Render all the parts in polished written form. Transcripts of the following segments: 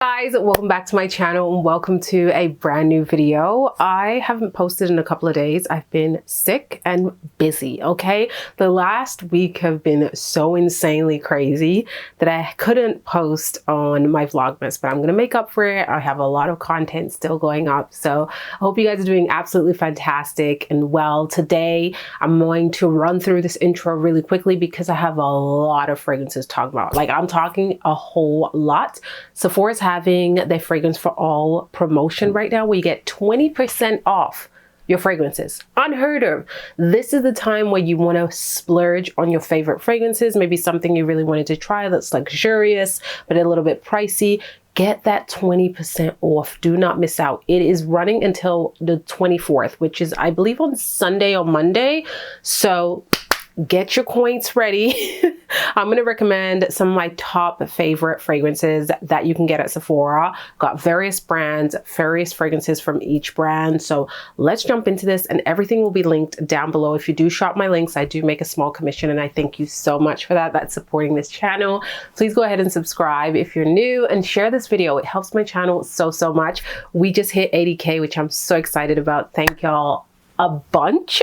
Guys, welcome back to my channel and welcome to a brand new video. I haven't posted in a couple of days. I've been sick and busy, okay? The last week have been so insanely crazy that I couldn't post on my Vlogmas, but I'm gonna make up for it. I have a lot of content still going up, so I hope you guys are doing absolutely fantastic and well. Today, I'm going to run through this intro really quickly because I have a lot of fragrances to talk about. Like, I'm talking a whole lot. Sephora's having their fragrance for all promotion right now where you get 20% off your fragrances. Unheard of. This is the time where you want to splurge on your favorite fragrances, maybe something you really wanted to try that's luxurious but a little bit pricey. Get that 20% off. Do not miss out. It is running until the 24th, which is, I believe, on Sunday or Monday. So get your coins ready. I'm going to recommend some of my top favorite fragrances that you can get at Sephora. Got various brands, various fragrances from each brand. So let's jump into this, and everything will be linked down below. If you do shop my links, I do make a small commission, and I thank you so much for that. That's supporting this channel. Please go ahead and subscribe if you're new and share this video. It helps my channel so much. We just hit 80K, which I'm so excited about. Thank y'all a bunch.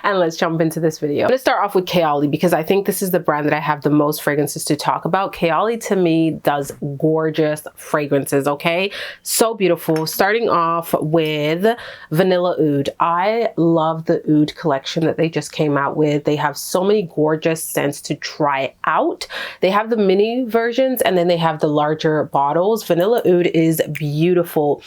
And let's jump into this video. I'm gonna start off with Kayali because I think this is the brand that I have the most fragrances to talk about. Kayali to me does gorgeous fragrances, okay? So beautiful. Starting off with Vanilla Oud. I love the Oud collection that they just came out with. They have so many gorgeous scents to try out. They have the mini versions and then they have the larger bottles. Vanilla Oud is beautiful.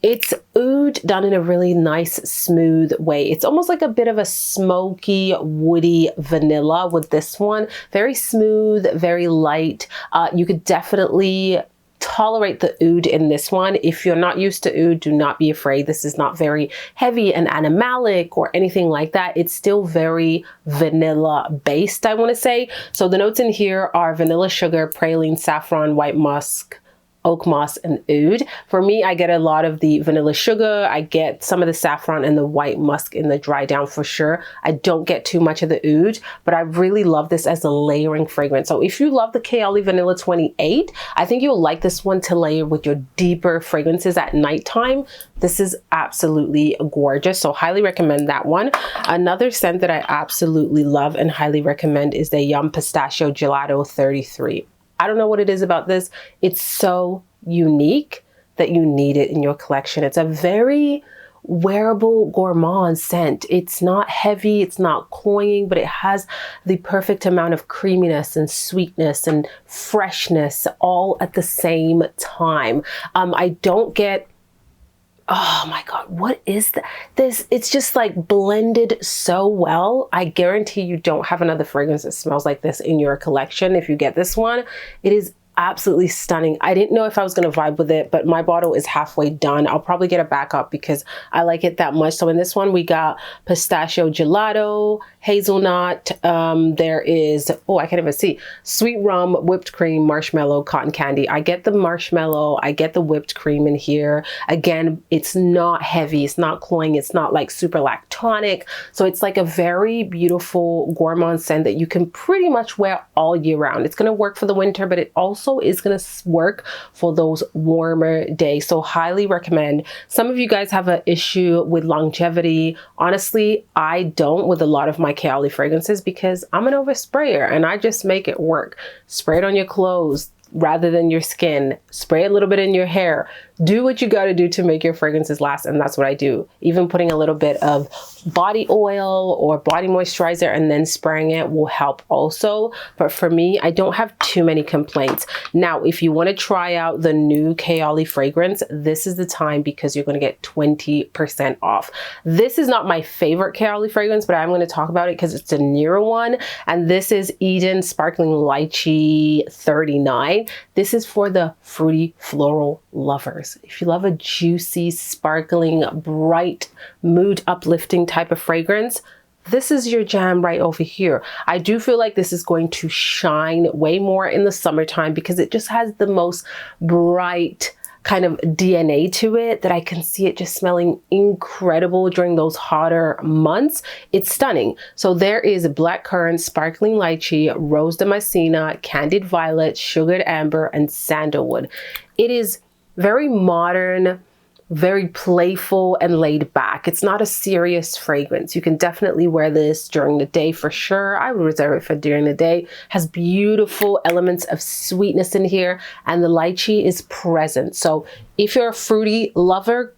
It's oud done in a really nice, smooth way. It's almost like a bit of a smoky, woody vanilla with this one. Very smooth, very light. You could definitely tolerate the oud in this one. If you're not used to oud, do not be afraid. This is not very heavy and animalic or anything like that. It's still very vanilla based, I want to say. So the notes in here are vanilla sugar, praline, saffron, white musk, oak moss, and oud. For me, I get a lot of the vanilla sugar. I get some of the saffron and the white musk in the dry down for sure. I don't get too much of the oud, but I really love this as a layering fragrance. So if you love the Kayali Vanilla 28, I think you'll like this one to layer with your deeper fragrances at nighttime. This is absolutely gorgeous. So highly recommend that one. Another scent that I absolutely love and highly recommend is the Yum Pistachio Gelato 33. I don't know what it is about this. It's so unique that you need it in your collection. It's a very wearable gourmand scent. It's not heavy, it's not cloying, but it has the perfect amount of creaminess and sweetness and freshness all at the same time. I don't get, oh my God, what is that? It's just like blended so well. I guarantee you don't have another fragrance that smells like this in your collection. If you get this one, it is absolutely stunning. I didn't know if I was going to vibe with it, but my bottle is halfway done. I'll probably get a backup because I like it that much. So in this one, we got pistachio gelato, hazelnut. There is, oh, I can't even see, sweet rum, whipped cream, marshmallow, cotton candy. I get the marshmallow. I get the whipped cream in here. Again, it's not heavy. It's not cloying. It's not like super lactonic. So it's like a very beautiful gourmand scent that you can pretty much wear all year round. It's going to work for the winter, but it also is going to work for those warmer days. So highly recommend. Some of you guys have an issue with longevity. Honestly, I don't with a lot of my Kayali fragrances because I'm an oversprayer and I just make it work. Spray it on your clothes rather than your skin. Spray a little bit in your hair. Do what you got to do to make your fragrances last, and that's what I do. Even putting a little bit of body oil or body moisturizer and then spraying it will help also. But for me, I don't have too many complaints. Now, if you want to try out the new Kayali fragrance, this is the time because you're going to get 20% off. This is not my favorite Kayali fragrance, but I'm going to talk about it because it's a newer one. And this is Eden Sparkling Lychee 39. This is for the fruity floral lovers. If you love a juicy, sparkling, bright, mood uplifting type of fragrance, this is your jam right over here. I do feel like this is going to shine way more in the summertime because it just has the most bright kind of DNA to it that I can see it just smelling incredible during those hotter months. It's stunning. So there is blackcurrant, sparkling lychee, rose damascena, candied violet, sugared amber, and sandalwood. It is very modern, very playful and laid back. It's not a serious fragrance. You can definitely wear this during the day for sure. I would reserve it for during the day. Has beautiful elements of sweetness in here, and the lychee is present. So if you're a fruity lover,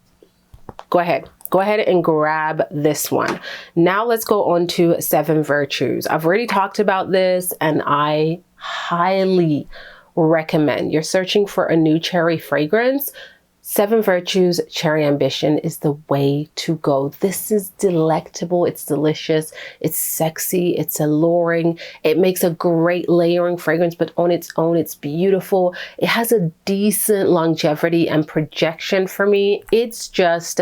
go ahead and grab this one. Now let's go on to Seven Virtues. I've already talked about this, and I highly recommend. You're searching for a new cherry fragrance. Seven Virtues Cherry Ambition is the way to go. This is delectable. It's delicious. It's sexy. It's alluring. It makes a great layering fragrance, but on its own, it's beautiful. It has a decent longevity and projection for me. It's just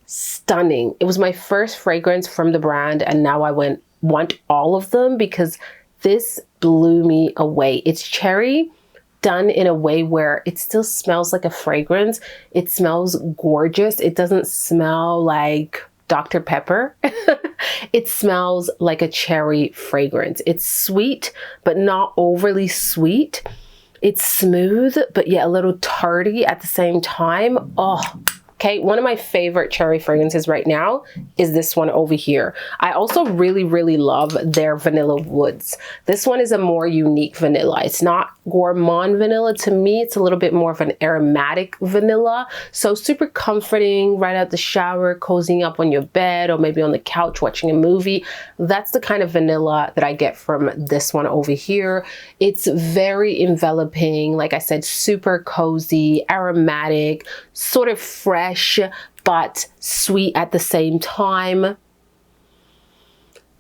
stunning. It was my first fragrance from the brand, and now I want all of them because this blew me away. It's cherry done in a way where it still smells like a fragrance. It smells gorgeous. It doesn't smell like Dr. Pepper. It smells like a cherry fragrance. It's sweet, but not overly sweet. It's smooth, but yet a little tarty at the same time. Oh, okay, one of my favorite cherry fragrances right now is this one over here. I also really love their Vanilla Woods. This one is a more unique vanilla. It's not gourmand vanilla. To me, it's a little bit more of an aromatic vanilla. So super comforting right out the shower, cozying up on your bed or maybe on the couch watching a movie. That's the kind of vanilla that I get from this one over here. It's very enveloping. Like I said, super cozy, aromatic, sort of fresh, but sweet at the same time.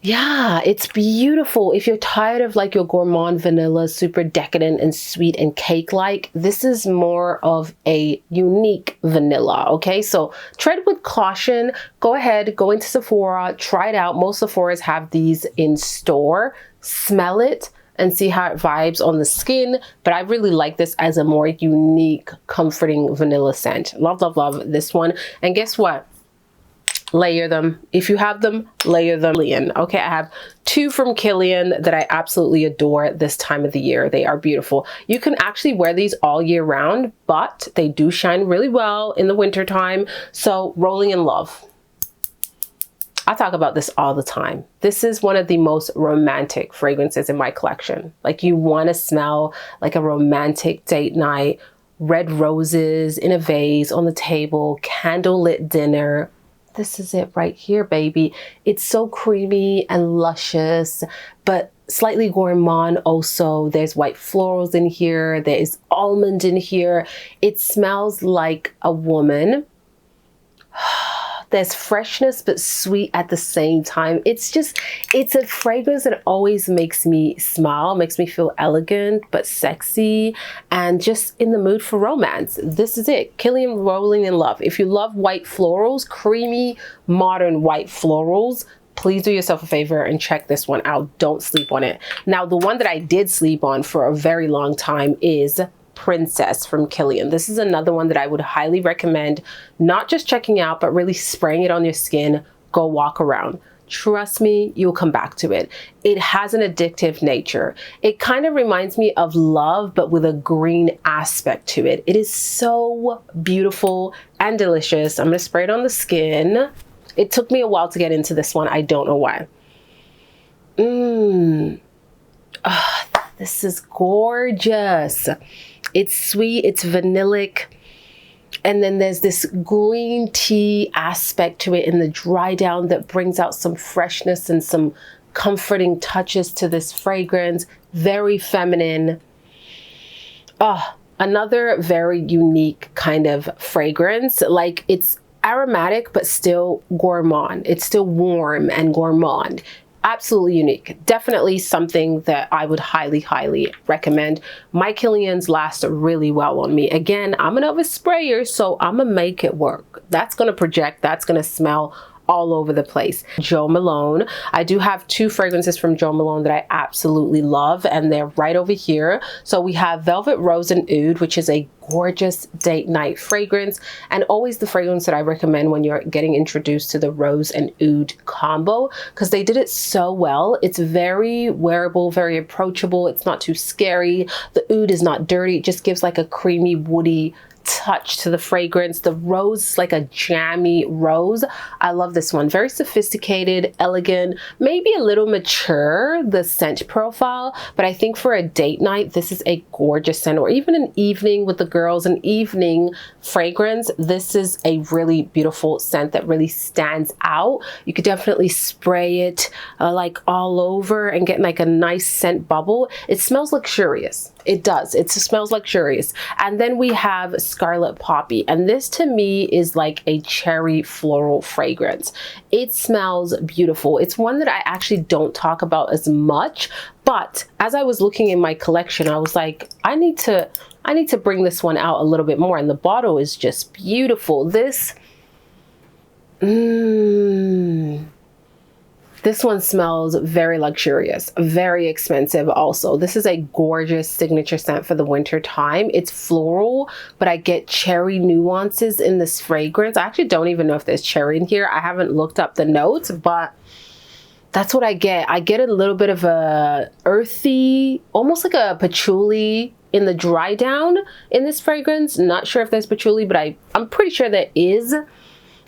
Yeah, it's beautiful. If you're tired of like your gourmand vanilla, super decadent and sweet and cake-like, this is more of a unique vanilla, okay? So tread with caution. Go ahead, go into Sephora, try it out. Most Sephoras have these in store. Smell it and see how it vibes on the skin. But I really like this as a more unique, comforting vanilla scent. Love this one. And guess what? Layer them. If you have them, layer them. Okay, I have two from Kilian that I absolutely adore this time of the year. They are beautiful. You can actually wear these all year round, but they do shine really well in the winter time. So Rolling in Love. I talk about this all the time. This is one of the most romantic fragrances in my collection. Like, you want to smell like a romantic date night, red roses in a vase on the table, candlelit dinner. This is it right here, baby. It's so creamy and luscious, but slightly gourmand also. There's white florals in here. There's almond in here. It smells like a woman. There's freshness, but sweet at the same time. It's a fragrance that always makes me smile, makes me feel elegant, but sexy, and just in the mood for romance. This is it. Kilian Rolling in Love. If you love white florals, creamy, modern white florals, please do yourself a favor and check this one out. Don't sleep on it. Now, the one that I did sleep on for a very long time is Princess from Kilian. This is another one that I would highly recommend, not just checking out, but really spraying it on your skin. Go walk around. Trust me, you'll come back to it. It has an addictive nature. It kind of reminds me of Love, but with a green aspect to it. It is so beautiful and delicious. I'm going to spray it on the skin. It took me a while to get into this one. I don't know why. This is gorgeous. It's sweet, it's vanillic, and then there's this green tea aspect to it in the dry down that brings out some freshness and some comforting touches to this fragrance. Very feminine. Another very unique kind of fragrance. Like, it's aromatic, but still gourmand. It's still warm and gourmand. Absolutely unique. Definitely something that I would highly recommend. My Kilians last really well on me. Again, I'm an oversprayer, so I'm gonna make it work. That's gonna project, that's gonna smell all over the place. Jo Malone. I do have two fragrances from Jo Malone that I absolutely love, and they're right over here. So we have Velvet Rose and Oud, which is a gorgeous date night fragrance, and always the fragrance that I recommend when you're getting introduced to the rose and oud combo, because they did it so well. It's very wearable, very approachable. It's not too scary. The oud is not dirty. It just gives like a creamy, woody touch to the fragrance. The rose is like a jammy rose. I love this one. Very sophisticated, elegant, maybe a little mature, the scent profile, but I think for a date night, this is a gorgeous scent, or even an evening with the girls, an evening fragrance. This is a really beautiful scent that really stands out. You could definitely spray it like all over and get like a nice scent bubble. It smells luxurious. It does. It smells luxurious. And then we have Scarlet Poppy. And this to me is like a cherry floral fragrance. It smells beautiful. It's one that I actually don't talk about as much, but as I was looking in my collection, I was like, I need to bring this one out a little bit more. And the bottle is just beautiful. This one smells very luxurious, very expensive also. This is a gorgeous signature scent for the winter time. It's floral, but I get cherry nuances in this fragrance. I actually don't even know if there's cherry in here. I haven't looked up the notes, but that's what I get. I get a little bit of a earthy, almost like a patchouli in the dry down in this fragrance. Not sure if there's patchouli, but I'm pretty sure there is.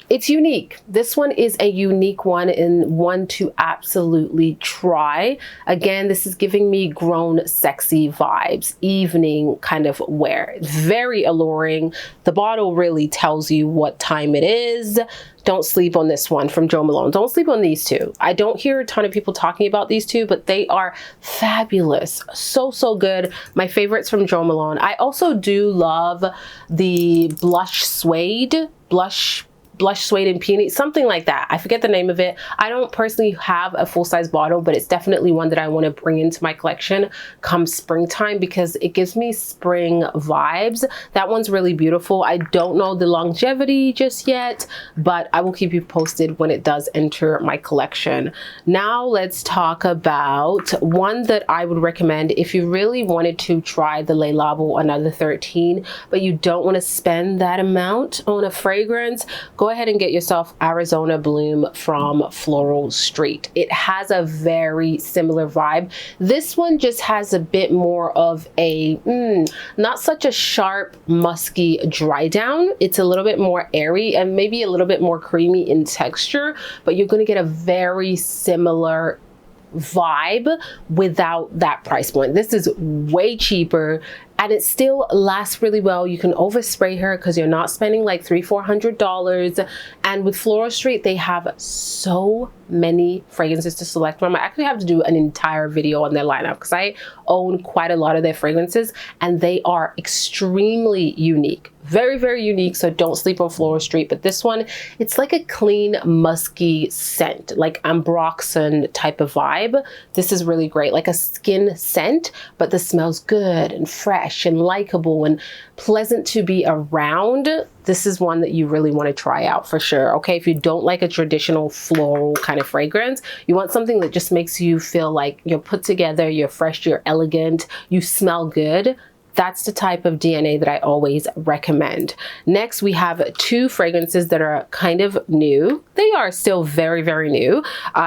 It's unique. This one is a unique one and one to absolutely try. Again, this is giving me grown sexy vibes, evening kind of wear. It's very alluring. The bottle really tells you what time it is. Don't sleep on this one from Jo Malone. Don't sleep on these two. I don't hear a ton of people talking about these two, but they are fabulous. So, so good. My favorites from Jo Malone. I also do love the Blush Suede, Blush Suede and Peony, something like that. I forget the name of it. I don't personally have a full-size bottle, but it's definitely one that I want to bring into my collection come springtime because it gives me spring vibes. That one's really beautiful. I don't know the longevity just yet, but I will keep you posted when it does enter my collection. Now let's talk about one that I would recommend if you really wanted to try the Le Labo Another 13, but you don't want to spend that amount on a fragrance. Go ahead and get yourself Arizona Bloom from Floral Street. It has a very similar vibe. This one just has a bit more of a, not such a sharp, musky dry down. It's a little bit more airy and maybe a little bit more creamy in texture, but you're going to get a very similar vibe without that price point. This is way cheaper and it still lasts really well. You can overspray her because you're not spending like $300-400. And with Floral Street, they have so many fragrances to select from. I actually have to do an entire video on their lineup because I own quite a lot of their fragrances and they are extremely unique. Very, very unique. So don't sleep on Floral Street. But this one, it's like a clean, musky scent, like Ambroxan type of vibe. This is really great, like a skin scent, but this smells good and fresh and likable and pleasant to be around. This is one that you really want to try out for sure. Okay, if you don't like a traditional floral kind of fragrance, you want something that just makes you feel like you're put together, you're fresh, you're elegant, you smell good. That's the type of DNA that I always recommend. Next, we have two fragrances that are kind of new. They are still very, very new.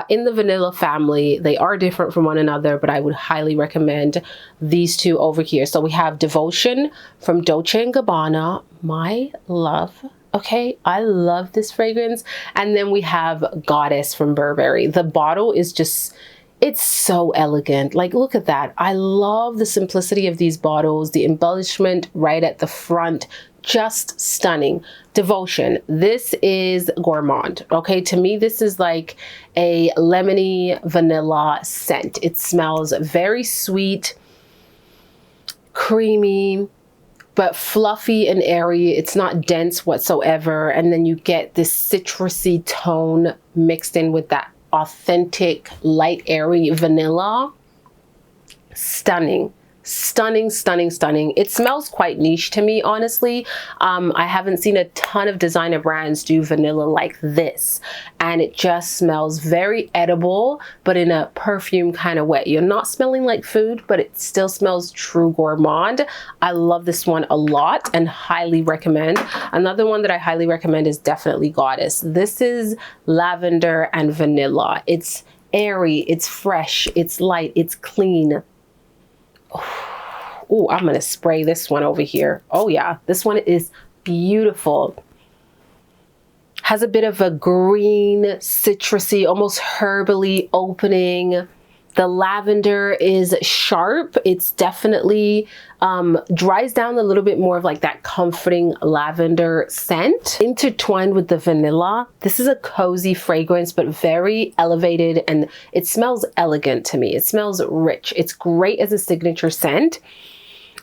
In the vanilla family, they are different from one another, but I would highly recommend these two over here. So we have Devotion from Dolce & Gabbana, my love. Okay, I love this fragrance. And then we have Goddess from Burberry. The bottle is just, it's so elegant. Like, look at that. I love the simplicity of these bottles, the embellishment right at the front, just stunning. Devotion, this is gourmand. Okay, to me, this is like a lemony vanilla scent. It smells very sweet, creamy, but fluffy and airy. It's not dense whatsoever. And then you get this citrusy tone mixed in with that authentic, light, airy vanilla. Stunning. Stunning, stunning, stunning. It smells quite niche to me, honestly. I haven't seen a ton of designer brands do vanilla like this, and it just smells very edible, but in a perfume kind of way. You're not smelling like food, but it still smells true gourmand. I love this one a lot and highly recommend. Another one that I highly recommend is definitely Goddess. This is lavender and vanilla. It's airy, it's fresh, it's light, it's clean. Oh, I'm gonna spray this one over here. Oh yeah, this one is beautiful. Has a bit of a green, citrusy, almost herbally opening. The lavender is sharp. It's definitely dries down a little bit more of like that comforting lavender scent intertwined with the vanilla. This is a cozy fragrance, but very elevated, and it smells elegant to me. It smells rich. It's great as a signature scent.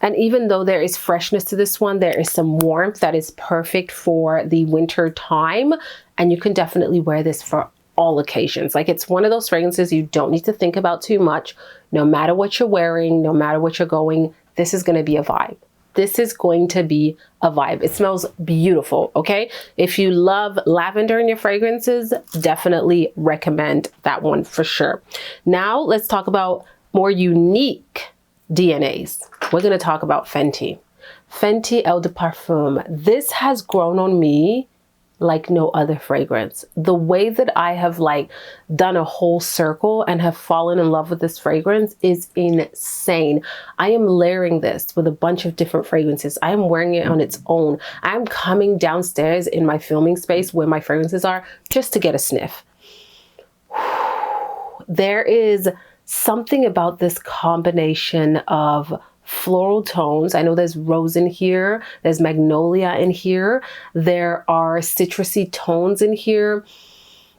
And even though there is freshness to this one, there is some warmth that is perfect for the winter time. And you can definitely wear this for all occasions. Like, it's one of those fragrances you don't need to think about too much. No matter what you're wearing, no matter what you're going, this is going to be a vibe. This is going to be a vibe. It smells beautiful, okay? If you love lavender in your fragrances, definitely recommend that one for sure. Now let's talk about more unique DNAs. We're going to talk about Fenty. Fenty Eau de Parfum. This has grown on me like no other fragrance. The way that I have like done a whole circle and have fallen in love with this fragrance is insane. I am layering this with a bunch of different fragrances. I am wearing it on its own. I'm coming downstairs in my filming space where my fragrances are just to get a sniff. There is something about this combination of floral tones. I know there's rose in here, there's magnolia in here, there are citrusy tones in here,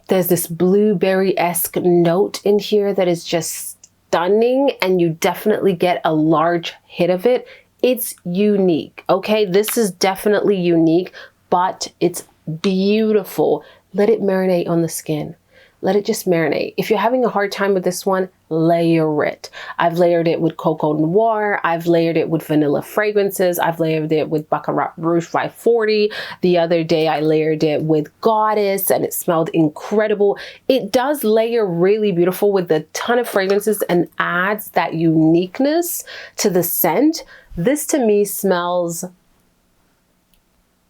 there's this blueberry-esque note in here that is just stunning, and you definitely get a large hit of it. It's unique, okay? This is definitely unique, but it's beautiful. Let it marinate on the skin. Let it just marinate. If you're having a hard time with this one, layer it. I've layered it with Coco Noir. I've layered it with vanilla fragrances. I've layered it with Baccarat Rouge 540. The other day I layered it with Goddess and it smelled incredible. It does layer really beautiful with a ton of fragrances and adds that uniqueness to the scent. This to me smells,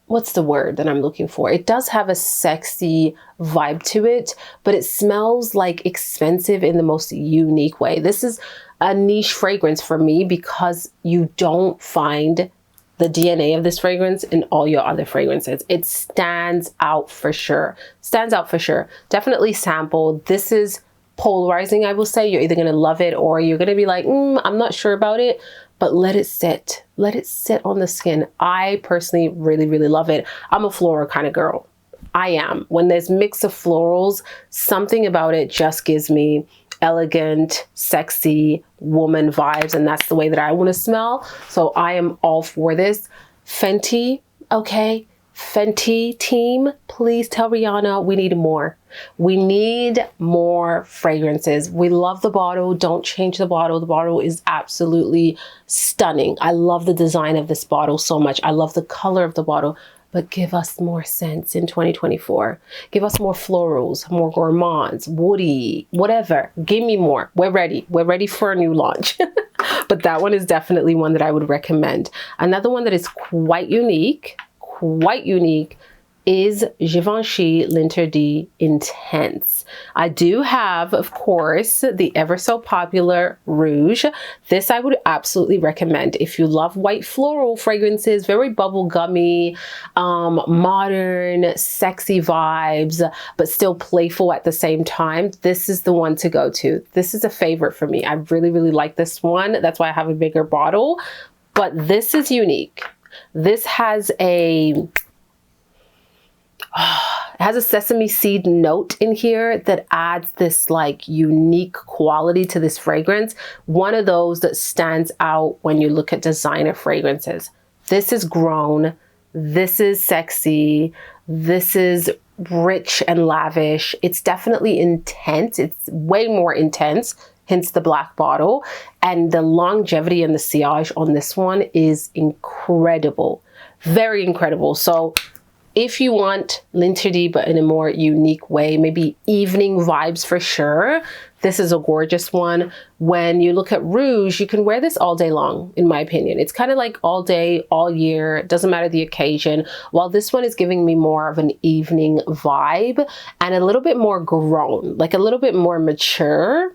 what's the word that I'm looking for? It does have a sexy vibe to it, but it smells like expensive in the most unique way. This is a niche fragrance for me because you don't find the DNA of this fragrance in all your other fragrances. It stands out for sure. Stands out for sure. Definitely sample. This is polarizing, I will say. You're either going to love it or you're going to be like, I'm not sure about it. But let it sit. Let it sit on the skin. I personally really, really love it. I'm a floral kind of girl. I am. When there's mix of florals, something about it just gives me elegant, sexy woman vibes. And that's the way that I want to smell. So I am all for this. Fenty, okay? Fenty team, please tell Rihanna we need more. We need more fragrances. We love the bottle. Don't change the bottle. The bottle is absolutely stunning. I love the design of this bottle so much. I love the color of the bottle. But give us more scents in 2024. Give us more florals, more gourmands, woody, whatever. Give me more. We're ready. We're ready for a new launch. But that one is definitely one that I would recommend. Another one that is quite unique is Givenchy L'Interdit Intense. I do have, of course, the ever so popular Rouge. This I would absolutely recommend. If you love white floral fragrances, very bubblegummy, modern, sexy vibes, but still playful at the same time, this is the one to go to. This is a favorite for me. I really, really like this one. That's why I have a bigger bottle, but this is unique. This has it has a sesame seed note in here that adds this like unique quality to this fragrance. One of those that stands out when you look at designer fragrances. This is grown. This is sexy. This is rich and lavish. It's definitely intense. It's way more intense. hence the black bottle. And the longevity and the sillage on this one is incredible, very incredible. So if you want Linterdy, but in a more unique way, maybe evening vibes for sure, this is a gorgeous one. When you look at rouge, you can wear this all day long, in my opinion. It's kind of like all day, all year, it doesn't matter the occasion. While this one is giving me more of an evening vibe and a little bit more grown, like a little bit more mature.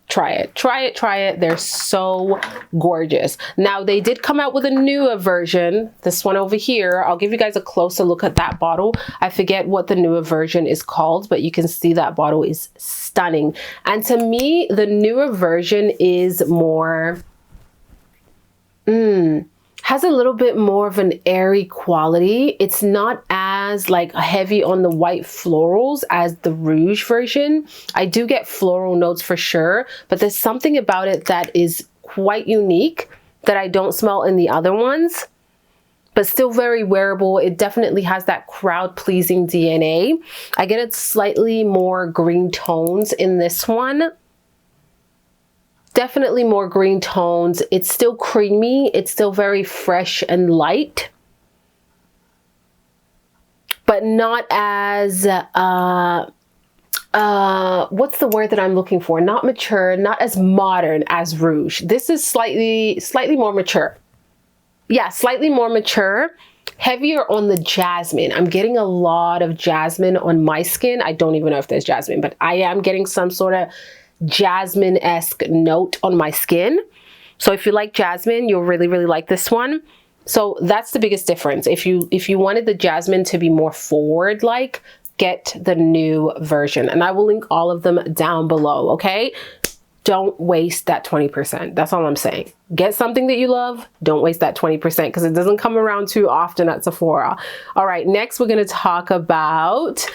Try it, try it, try it. They're so gorgeous. Now, they did come out with a newer version, this one over here. I'll give you guys a closer look at that bottle. I forget what the newer version is called, but you can see that bottle is stunning. And to me, the newer version is more, has a little bit more of an airy quality. It's not as like heavy on the white florals as the rouge version. I do get floral notes for sure, but there's something about it that is quite unique that I don't smell in the other ones, but still very wearable. It definitely has that crowd pleasing DNA. I get it slightly more green tones in this one. Definitely more green tones. It's still creamy. It's still very fresh and light, but not as, what's the word that I'm looking for? Not mature, not as modern as rouge. This is slightly more mature. Yeah, slightly more mature, heavier on the jasmine. I'm getting a lot of jasmine on my skin. I don't even know if there's jasmine, but I am getting some sort of jasmine-esque note on my skin. So if you like jasmine, you'll really like this one. So that's the biggest difference. If you wanted the jasmine to be more forward, like, get the new version, and I will link all of them down below. Okay, don't waste that 20%. That's all I'm saying. Get something that you love. Don't waste that 20% because it doesn't come around too often at Sephora. All right, next we're going to talk about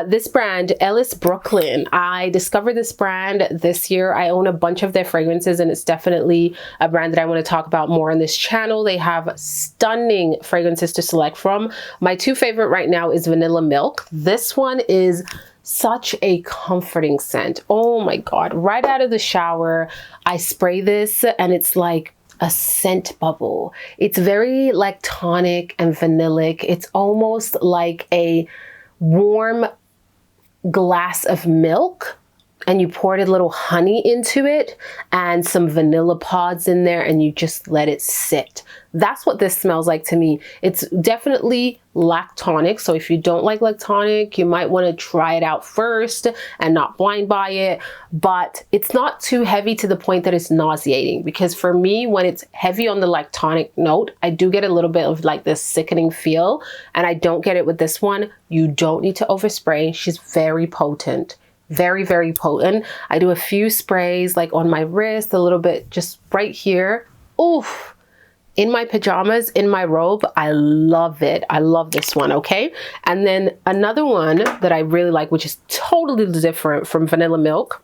this brand, Ellis Brooklyn. I discovered this brand this year. I own a bunch of their fragrances, and it's definitely a brand that I want to talk about more on this channel. They have stunning fragrances to select from. My two favorite right now is Vanilla Milk. This one is such a comforting scent. Oh my God. Right out of the shower, I spray this and it's like a scent bubble. It's very lactonic and vanillic. It's almost like a warm glass of milk, and you poured a little honey into it and some vanilla pods in there, and you just let it sit. That's what this smells like to me. It's definitely lactonic. So if you don't like lactonic, you might want to try it out first and not blind buy it. But it's not too heavy to the point that it's nauseating, because for me, when it's heavy on the lactonic note, I do get a little bit of like this sickening feel, and I don't get it with this one. You don't need to overspray. She's very potent. Very potent. I do a few sprays like on my wrist, a little bit just right here. Oof. In my pajamas, in my robe. I love it. I love this one, okay? And then another one that I really like, which is totally different from Vanilla Milk,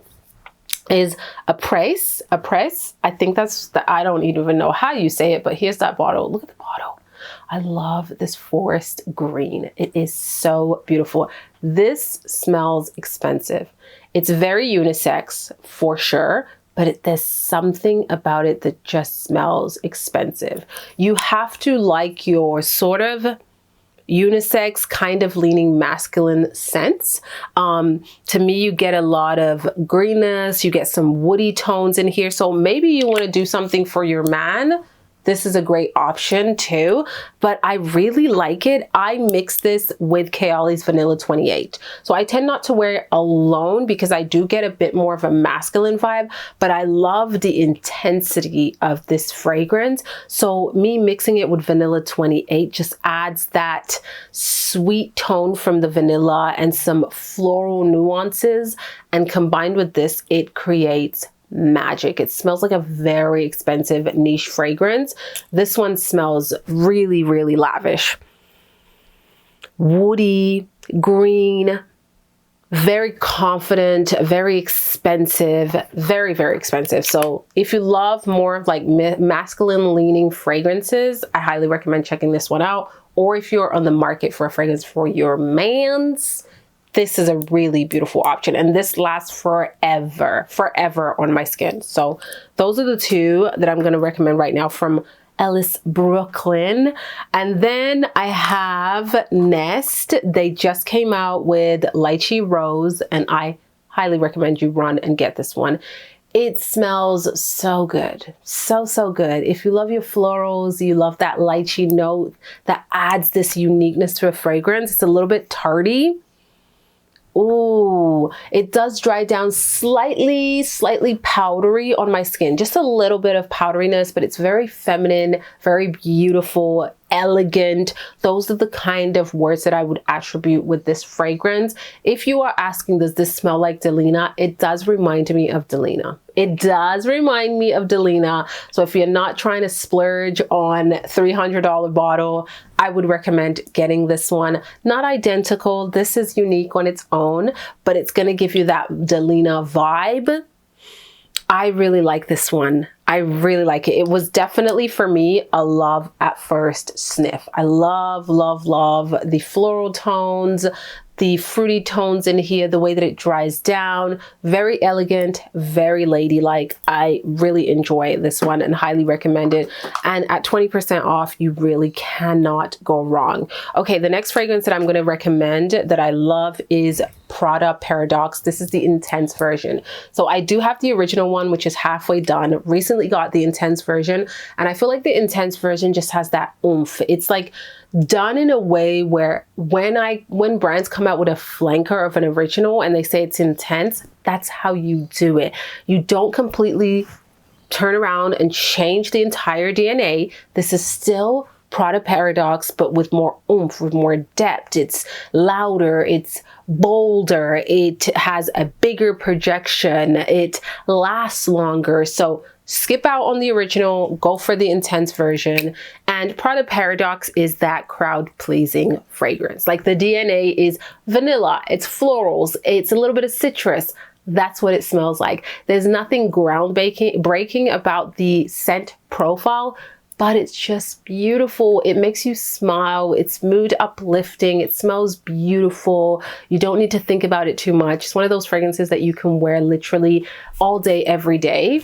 is a press. I think that's I don't even know how you say it, but here's that bottle. Look at the bottle. I love this forest green. It is so beautiful. This smells expensive. It's very unisex for sure, but there's something about it that just smells expensive. You have to like your sort of unisex, kind of leaning masculine scents. To me, you get a lot of greenness, you get some woody tones in here. So maybe you want to do something for your man. This is a great option too, but I really like it. I mix this with Kayali's Vanilla 28. So I tend not to wear it alone because I do get a bit more of a masculine vibe, but I love the intensity of this fragrance. So me mixing it with Vanilla 28 just adds that sweet tone from the vanilla and some floral nuances. And combined with this, it creates magic. It smells like a very expensive niche fragrance. This one smells really lavish. Woody, green, very confident, very expensive, very expensive. So if you love more of like masculine leaning fragrances, I highly recommend checking this one out. Or if you're on the market for a fragrance for your mans, this is a really beautiful option, and this lasts forever on my skin. So those are the two that I'm going to recommend right now from Ellis Brooklyn. And then I have Nest. They just came out with Lychee Rose, and I highly recommend you run and get this one. It smells so good. So good. If you love your florals, you love that lychee note that adds this uniqueness to a fragrance. It's a little bit tarty. Ooh, it does dry down slightly powdery on my skin. Just a little bit of powderiness, but it's very feminine, very beautiful, elegant. Those are the kind of words that I would attribute with this fragrance. If you are asking, does this smell like Delina? It does remind me of Delina. It does remind me of Delina. So if you're not trying to splurge on $300 bottle, I would recommend getting this one. Not identical. This is unique on its own, but it's going to give you that Delina vibe. I really like this one. I really like it. It was definitely for me a love at first sniff. I love the floral tones, the fruity tones in here, the way that it dries down. Very elegant, very ladylike. I really enjoy this one and highly recommend it. And at 20% off, you really cannot go wrong. Okay, the next fragrance that I'm going to recommend that I love is Prada Paradoxe. This is the intense version. So I do have the original one, which is halfway done. Recently got the intense version, and I feel like the intense version just has that oomph. It's like done in a way where when brands come out with a flanker of an original and they say it's intense, that's how you do it. You don't completely turn around and change the entire DNA. This is still Prada Paradoxe, but with more oomph, with more depth. It's louder, it's bolder, it has a bigger projection, it lasts longer. So skip out on the original, go for the intense version. And Prada Paradoxe is that crowd-pleasing fragrance. Like the DNA is vanilla, it's florals, it's a little bit of citrus. That's what it smells like. There's nothing groundbreaking about the scent profile, but it's just beautiful. It makes you smile. It's mood uplifting. It smells beautiful. You don't need to think about it too much. It's one of those fragrances that you can wear literally all day, every day.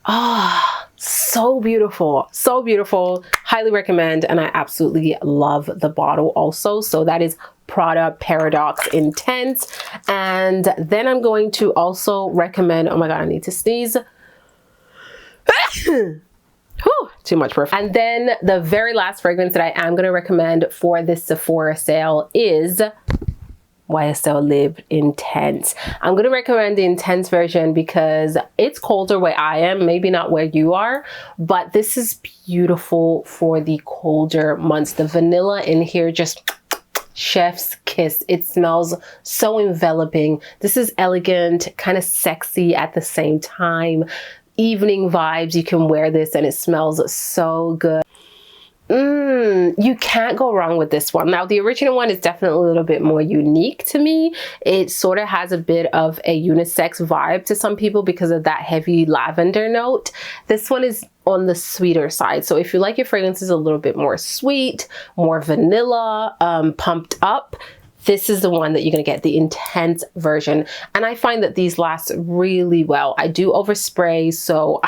Ah, so beautiful. So beautiful. Highly recommend. And I absolutely love the bottle also. So that is Prada Paradoxe Intense. And then I'm going to also recommend, oh my God, I need to sneeze. Whew, too much perfume. And then the very last fragrance that I am going to recommend for this Sephora sale is YSL Live Intense. I'm going to recommend the intense version because it's colder where I am, maybe not where you are, but this is beautiful for the colder months. The vanilla in here just chef's kiss. It smells so enveloping. This is elegant, kind of sexy at the same time. Evening vibes. You can wear this and it smells so good. You can't go wrong with this one. Now, the original one is definitely a little bit more unique to me. It sort of has a bit of a unisex vibe to some people because of that heavy lavender note. This one is on the sweeter side. So if you like your fragrances a little bit more sweet, more vanilla, pumped up, this is the one that you're going to get, the intense version. And I find that these last really well. I do overspray, so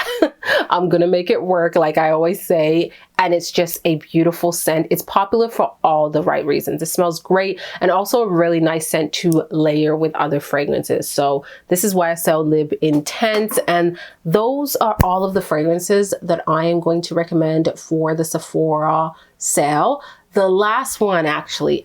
I'm going to make it work like I always say. And it's just a beautiful scent. It's popular for all the right reasons. It smells great and also a really nice scent to layer with other fragrances. So this is YSL Live Intense. And those are all of the fragrances that I am going to recommend for the Sephora sale. The last one, actually,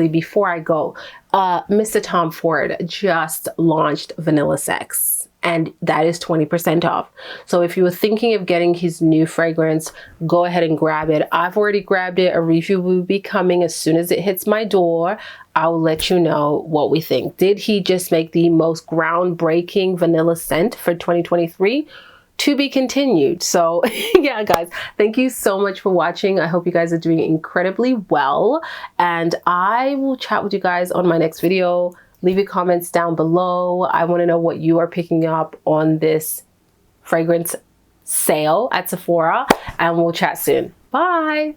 before I go, Mr. Tom Ford just launched Vanilla Sex, and that is 20% off. So if you were thinking of getting his new fragrance, go ahead and grab it. I've already grabbed it. A review will be coming as soon as it hits my door. I'll let you know what we think. Did he just make the most groundbreaking vanilla scent for 2023? To be continued. So yeah, guys, thank you so much for watching. I hope you guys are doing incredibly well, and I will chat with you guys on my next video. Leave your comments down below. I want to know what you are picking up on this fragrance sale at Sephora, and we'll chat soon. Bye.